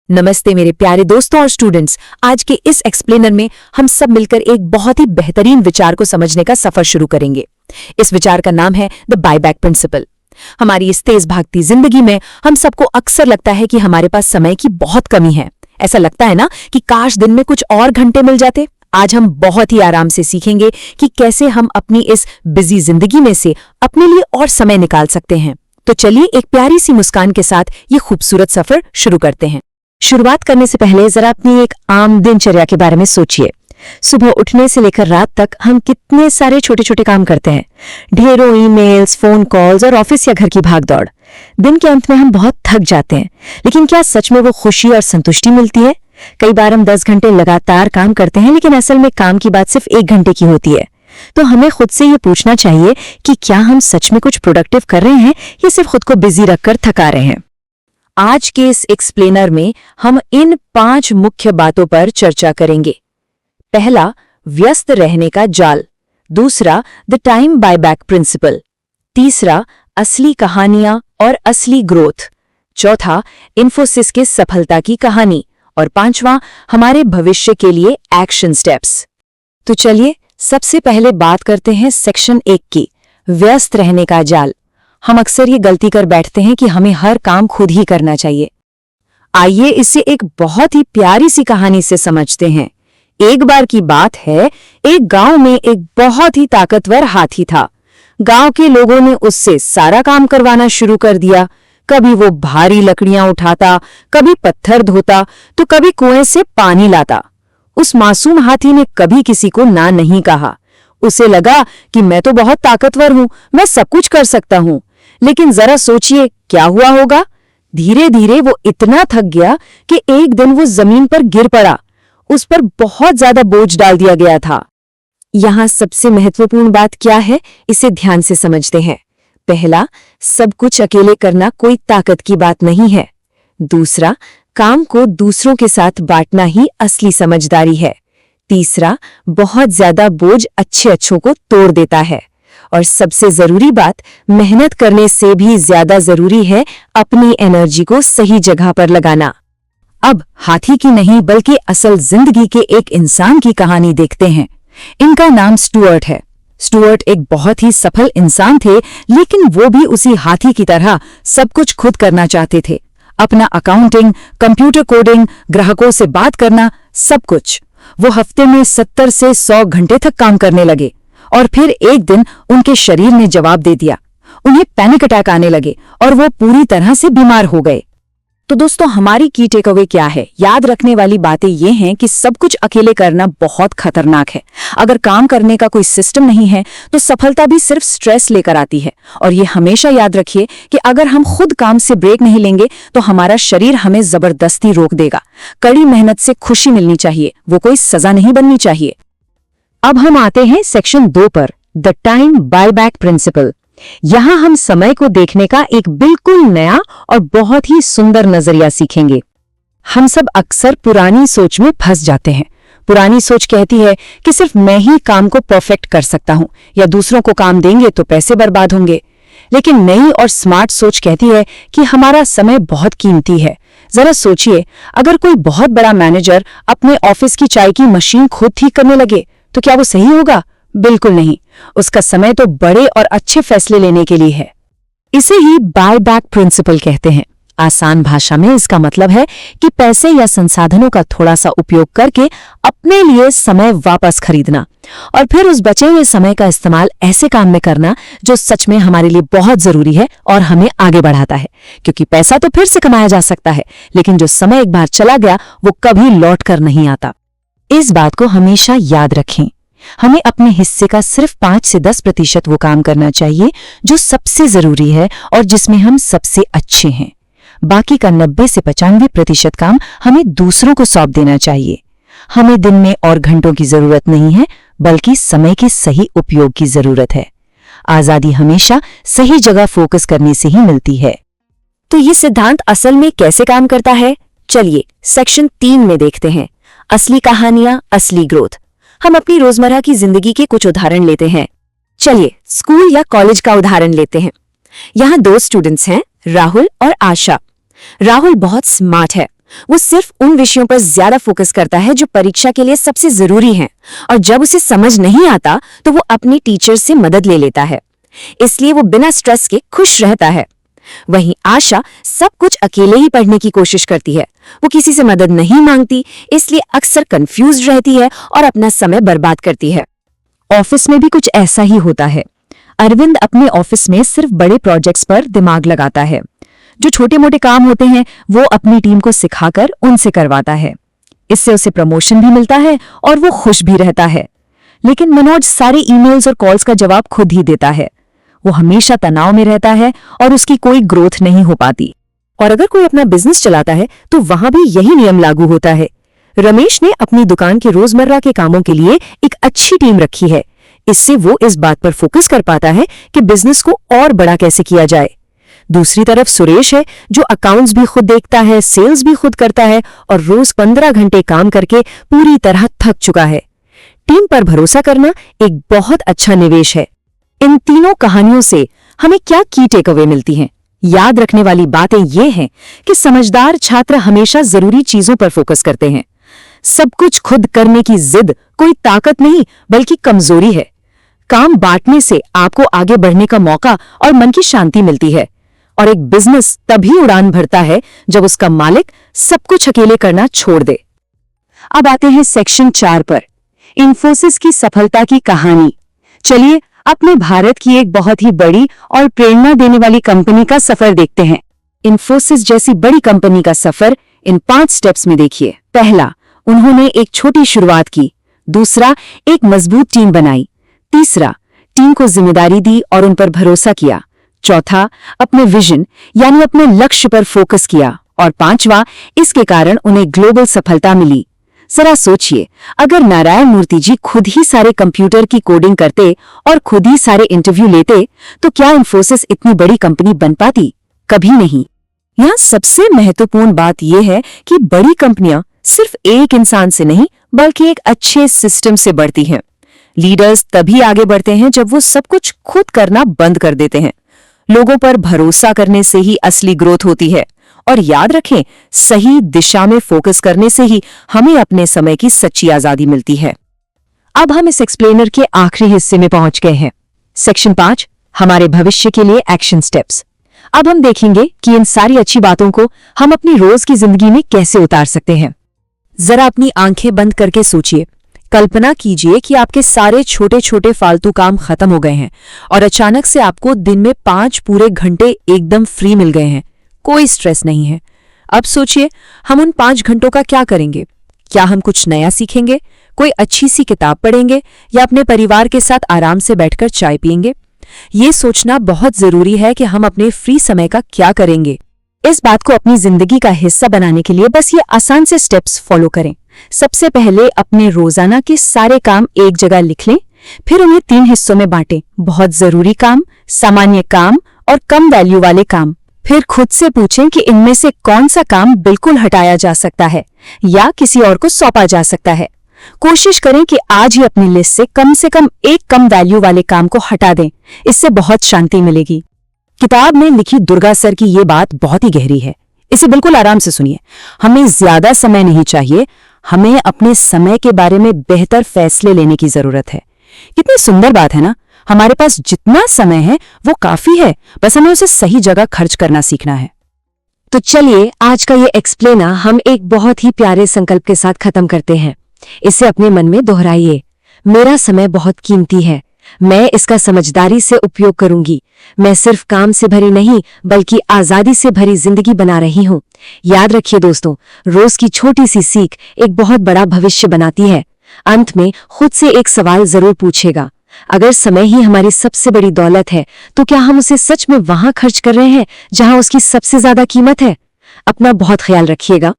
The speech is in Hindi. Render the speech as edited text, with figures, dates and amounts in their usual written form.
नमस्ते मेरे प्यारे दोस्तों और स्टूडेंट्स। आज के इस एक्सप्लेनर में हम सब मिलकर एक बहुत ही बेहतरीन विचार को समझने का सफर शुरू करेंगे। इस विचार का नाम है द बायबैक प्रिंसिपल। हमारी इस तेज भागती जिंदगी में हम सबको अक्सर लगता है कि हमारे पास समय की बहुत कमी है। ऐसा लगता है ना कि काश दिन में कुछ और घंटे मिल जाते। आज हम बहुत ही आराम से सीखेंगे कि कैसे हम अपनी इस बिजी जिंदगी में से अपने लिए और समय निकाल सकते हैं। तो चलिए एक प्यारी सी मुस्कान के साथ ये खूबसूरत सफर शुरू करते हैं। शुरुआत करने से पहले जरा अपनी एक आम दिनचर्या के बारे में सोचिए। सुबह उठने से लेकर रात तक हम कितने सारे छोटे छोटे काम करते हैं। ढेरों ईमेल्स, फोन कॉल्स और ऑफिस या घर की भागदौड़। दिन के अंत में हम बहुत थक जाते हैं, लेकिन क्या सच में वो खुशी और संतुष्टि मिलती है? कई बार हम 10 घंटे लगातार काम करते हैं, लेकिन असल में काम की बात सिर्फ 1 घंटे की होती है। तो हमें खुद से ये पूछना चाहिए कि क्या हम सच में कुछ प्रोडक्टिव कर रहे हैं या सिर्फ खुद को बिजी रखकर थका रहे हैं। आज के इस एक्सप्लेनर में हम इन 5 मुख्य बातों पर चर्चा करेंगे। पहला, व्यस्त रहने का जाल। दूसरा, द टाइम बायबैक प्रिंसिपल। तीसरा, असली कहानियां और असली ग्रोथ। चौथा, इन्फोसिस के सफलता की कहानी। और 5वां, हमारे भविष्य के लिए एक्शन स्टेप्स। तो चलिए सबसे पहले बात करते हैं सेक्शन 1 की, व्यस्त रहने का जाल। हम अक्सर ये गलती कर बैठते हैं कि हमें हर काम खुद ही करना चाहिए। आइए इसे एक बहुत ही प्यारी सी कहानी से समझते हैं। एक बार की बात है, एक गांव में एक बहुत ही ताकतवर हाथी था। गांव के लोगों ने उससे सारा काम करवाना शुरू कर दिया। कभी वो भारी लकड़ियां उठाता, कभी पत्थर धोता, तो कभी कुएं से पानी लाता। उस मासूम हाथी ने कभी किसी को ना नहीं कहा। उसे लगा कि मैं तो बहुत ताकतवर हूं, मैं सब कुछ कर सकता हूं। लेकिन जरा सोचिए क्या हुआ होगा। धीरे धीरे वो इतना थक गया कि एक दिन वो जमीन पर गिर पड़ा। उस पर बहुत ज्यादा बोझ डाल दिया गया था। यहां सबसे महत्वपूर्ण बात क्या है, इसे ध्यान से समझते हैं। पहला, सब कुछ अकेले करना कोई ताकत की बात नहीं है। दूसरा, काम को दूसरों के साथ बांटना ही असली समझदारी है। तीसरा, बहुत ज्यादा बोझ अच्छों को तोड़ देता है। और सबसे जरूरी बात, मेहनत करने से भी ज्यादा जरूरी है अपनी एनर्जी को सही जगह पर लगाना। अब हाथी की नहीं बल्कि असल जिंदगी के एक इंसान की कहानी देखते हैं। इनका नाम स्टुअर्ट है। स्टुअर्ट एक बहुत ही सफल इंसान थे, लेकिन वो भी उसी हाथी की तरह सब कुछ खुद करना चाहते थे। अपना अकाउंटिंग, कंप्यूटर कोडिंग, ग्राहकों से बात करना, सब कुछ। वो हफ्ते में 70 से 100 घंटे तक काम करने लगे। और फिर एक दिन उनके शरीर ने जवाब दे दिया। उन्हें पैनिक अटैक आने लगे और वो पूरी तरह से बीमार हो गए। तो दोस्तों, हमारी की टेक अवे क्या है? याद रखने वाली बातें ये हैं कि सब कुछ अकेले करना बहुत खतरनाक है। अगर काम करने का कोई सिस्टम नहीं है तो सफलता भी सिर्फ स्ट्रेस लेकर आती है। और ये हमेशा याद रखिए कि अगर हम खुद काम से ब्रेक नहीं लेंगे तो हमारा शरीर हमें जबरदस्ती रोक देगा। कड़ी मेहनत से खुशी मिलनी चाहिए, वो कोई सजा नहीं बननी चाहिए। अब हम आते हैं सेक्शन 2 पर, द टाइम बायबैक प्रिंसिपल। यहां हम समय को देखने का एक बिल्कुल नया और बहुत ही सुंदर नजरिया सीखेंगे। हम सब अक्सर पुरानी सोच में फंस जाते हैं। पुरानी सोच कहती है कि सिर्फ मैं ही काम को परफेक्ट कर सकता हूं, या दूसरों को काम देंगे तो पैसे बर्बाद होंगे। लेकिन नई और स्मार्ट सोच कहती है कि हमारा समय बहुत कीमती है। जरा सोचिए, अगर कोई बहुत बड़ा मैनेजर अपने ऑफिस की चाय की मशीन खुद ठीक करने लगे तो क्या वो सही होगा? बिल्कुल नहीं। उसका समय तो बड़े और अच्छे फैसले लेने के लिए है। इसे ही बायबैक प्रिंसिपल कहते हैं। आसान भाषा में इसका मतलब है कि पैसे या संसाधनों का थोड़ा सा उपयोग करके अपने लिए समय वापस खरीदना और फिर उस बचे हुए समय का इस्तेमाल ऐसे काम में करना जो सच में हमारे लिए बहुत जरूरी है और हमें आगे बढ़ाता है। क्योंकि पैसा तो फिर से कमाया जा सकता है, लेकिन जो समय एक बार चला गया वो कभी लौट कर नहीं आता। इस बात को हमेशा याद रखें। हमें अपने हिस्से का सिर्फ 5 से 10% वो काम करना चाहिए जो सबसे जरूरी है और जिसमें हम सबसे अच्छे हैं। बाकी का 90 से 95% काम हमें दूसरों को सौंप देना चाहिए। हमें दिन में और घंटों की जरूरत नहीं है, बल्कि समय के सही उपयोग की जरूरत है। आजादी हमेशा सही जगह फोकस करने से ही मिलती है। तो ये सिद्धांत असल में कैसे काम करता है? चलिए सेक्शन 3 में देखते हैं, असली कहानियां, असली ग्रोथ। हम अपनी रोजमर्रा की जिंदगी के कुछ उदाहरण लेते हैं। चलिए स्कूल या कॉलेज का उदाहरण लेते हैं। यहाँ 2 स्टूडेंट्स हैं, राहुल और आशा। राहुल बहुत स्मार्ट है, वो सिर्फ उन विषयों पर ज्यादा फोकस करता है जो परीक्षा के लिए सबसे जरूरी हैं, और जब उसे समझ नहीं आता तो वो अपनी टीचर से मदद ले लेता है। इसलिए वो बिना स्ट्रेस के खुश रहता है। वहीं आशा सब कुछ अकेले ही पढ़ने की कोशिश करती है। वो किसी से मदद नहीं मांगती, इसलिए अक्सर कंफ्यूज रहती है और अपना समय बर्बाद करती है। ऑफिस में भी कुछ ऐसा ही होता है। अरविंद अपने ऑफिस में सिर्फ बड़े प्रोजेक्ट्स पर दिमाग लगाता है। जो छोटे मोटे काम होते हैं वो अपनी टीम को सिखाकर उनसे करवाता है। इससे उसे प्रमोशन भी मिलता है और वो खुश भी रहता है। लेकिन मनोज सारे ईमेल्स और कॉल्स का जवाब खुद ही देता है। वो हमेशा तनाव में रहता है और उसकी कोई ग्रोथ नहीं हो पाती। और अगर कोई अपना बिजनेस चलाता है तो वहां भी यही नियम लागू होता है। रमेश ने अपनी दुकान के रोजमर्रा के कामों के लिए एक अच्छी टीम रखी है। इससे वो इस बात पर फोकस कर पाता है कि बिजनेस को और बड़ा कैसे किया जाए। दूसरी तरफ सुरेश है, जो अकाउंट्स भी खुद देखता है, सेल्स भी खुद करता है और रोज 15 घंटे काम करके पूरी तरह थक चुका है। टीम पर भरोसा करना एक बहुत अच्छा निवेश है। इन तीनों कहानियों से हमें क्या की टेक अवे मिलती हैं? याद रखने वाली बातें ये हैं कि समझदार छात्र हमेशा जरूरी चीजों पर फोकस करते हैं। सब कुछ खुद करने की जिद कोई ताकत नहीं बल्कि कमजोरी है। काम बांटने से आपको आगे बढ़ने का मौका और मन की शांति मिलती है। और एक बिजनेस तभी उड़ान भरता है जब उसका मालिक सब कुछ अकेले करना छोड़ दे। अब आते हैं सेक्शन 4 पर, इन्फोसिस की सफलता की कहानी। चलिए अपने भारत की एक बहुत ही बड़ी और प्रेरणा देने वाली कंपनी का सफर देखते हैं। इन्फोसिस जैसी बड़ी कंपनी का सफर इन 5 स्टेप्स में देखिए। पहला, उन्होंने एक छोटी शुरुआत की। दूसरा, एक मजबूत टीम बनाई। तीसरा, टीम को जिम्मेदारी दी और उन पर भरोसा किया। चौथा, अपने विजन यानी अपने लक्ष्य पर फोकस किया। और पांचवा, इसके कारण उन्हें ग्लोबल सफलता मिली। जरा सोचिए, अगर नारायण मूर्ति जी खुद ही सारे कंप्यूटर की कोडिंग करते और खुद ही सारे इंटरव्यू लेते तो क्या इन्फोसिस इतनी बड़ी कंपनी बन पाती? कभी नहीं। यहाँ सबसे महत्वपूर्ण बात यह है कि बड़ी कंपनियां सिर्फ एक इंसान से नहीं बल्कि एक अच्छे सिस्टम से बढ़ती हैं। लीडर्स तभी आगे बढ़ते हैं जब वो सब कुछ खुद करना बंद कर देते हैं। लोगों पर भरोसा करने से ही असली ग्रोथ होती है। और याद रखें, सही दिशा में फोकस करने से ही हमें अपने समय की सच्ची आजादी मिलती है। अब हम इस एक्सप्लेनर के आखिरी हिस्से में पहुंच गए हैं। सेक्शन 5, हमारे भविष्य के लिए एक्शन स्टेप्स। अब हम देखेंगे कि इन सारी अच्छी बातों को हम अपनी रोज की जिंदगी में कैसे उतार सकते हैं। जरा अपनी आंखें बंद करके सोचिए। कल्पना कीजिए कि आपके सारे छोटे छोटे फालतू काम खत्म हो गए हैं और अचानक से आपको दिन में 5 पूरे घंटे एकदम फ्री मिल गए हैं। कोई स्ट्रेस नहीं है। अब सोचिए, हम उन 5 घंटों का क्या करेंगे? क्या हम कुछ नया सीखेंगे, कोई अच्छी सी किताब पढ़ेंगे या अपने परिवार के साथ आराम से बैठकर चाय पिएंगे? ये सोचना बहुत जरूरी है कि हम अपने फ्री समय का क्या करेंगे। इस बात को अपनी जिंदगी का हिस्सा बनाने के लिए बस ये आसान से स्टेप्स फॉलो करें। सबसे पहले अपने रोजाना के सारे काम एक जगह लिख लें, फिर उन्हें 3 हिस्सों में बांटें। बहुत जरूरी काम, सामान्य काम और कम वैल्यू वाले काम। फिर खुद से पूछें कि इनमें से कौन सा काम बिल्कुल हटाया जा सकता है या किसी और को सौंपा जा सकता है। कोशिश करें कि आज ही अपनी लिस्ट से कम एक कम वैल्यू वाले काम को हटा दें। इससे बहुत शांति मिलेगी। किताब में लिखी दुर्गा सर की ये बात बहुत ही गहरी है। इसे बिल्कुल आराम से सुनिए। हमें ज्यादा समय नहीं चाहिए, हमें अपने समय के बारे में बेहतर फैसले लेने की जरूरत है। कितनी सुंदर बात है ना। हमारे पास जितना समय है वो काफी है, बस हमें उसे सही जगह खर्च करना सीखना है। तो चलिए आज का ये एक्सप्लेनर हम एक बहुत ही प्यारे संकल्प के साथ खत्म करते हैं। इसे अपने मन में दोहराइए। मेरा समय बहुत कीमती है, मैं इसका समझदारी से उपयोग करूंगी। मैं सिर्फ काम से भरी नहीं बल्कि आजादी से भरी जिंदगी बना रही हूँ। याद रखिए दोस्तों, रोज की छोटी सी सीख एक बहुत बड़ा भविष्य बनाती है। अंत में खुद से एक सवाल जरूर पूछेगा, अगर समय ही हमारी सबसे बड़ी दौलत है तो क्या हम उसे सच में वहां खर्च कर रहे हैं जहां उसकी सबसे ज्यादा कीमत है? अपना बहुत ख्याल रखिएगा।